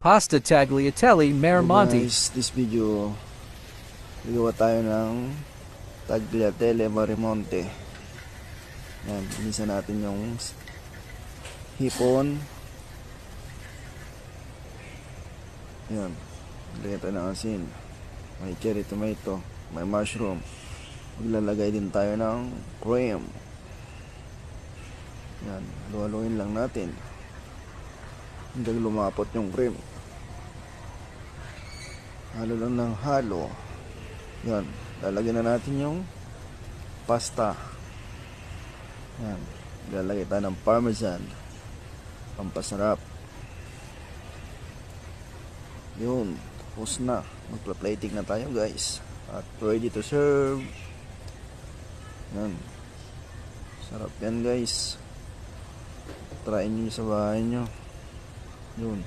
Pasta tagliatelle So Miramonti. guys, this video, gagawa tayo ng tagliatelle Marimonte. Yan, inisa natin yung hipon. Yan, lagyan tayo ng asin. May cherry tomato, may mushroom. Maglalagay din tayo ng cream. Yan, luhaluin lang natin hanggang lumapot yung cream. Halo lang ng halo. Yan, lalagyan na natin yung pasta. Yan, lalagay tayo ng parmesan, pampasarap. Yun, tapos na. Magpa-plating na tayo guys, at ready to serve. Yan, sarap yan guys. Try nyo sa bahay nyo. Yun.